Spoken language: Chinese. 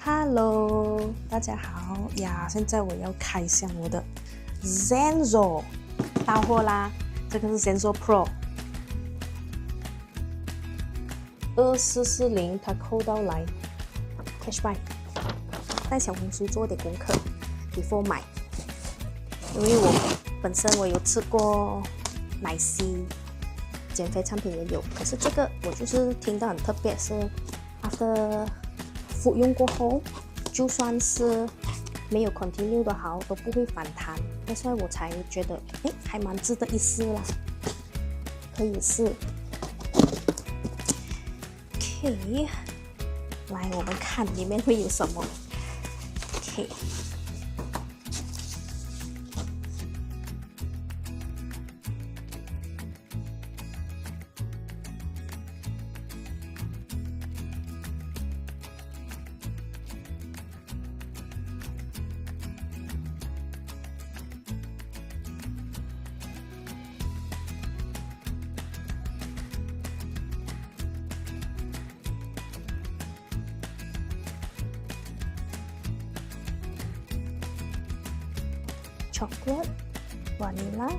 Hello， 大家好呀！现在我要开箱我的 Zenso 到货啦，这个是 Zenso Pro 2440，它扣到来 cash buy， 在小红书做点功课 before 买，因为我本身有吃过奶昔，减肥产品也有，可是这个我就是听到很特别，是 after服用过后，就算是没有 continue 的好，都不会反弹，所以我才觉得，还蛮值得一试啦，可以试。OK， 来，我们看里面会有什么。OK。chocolate vanilla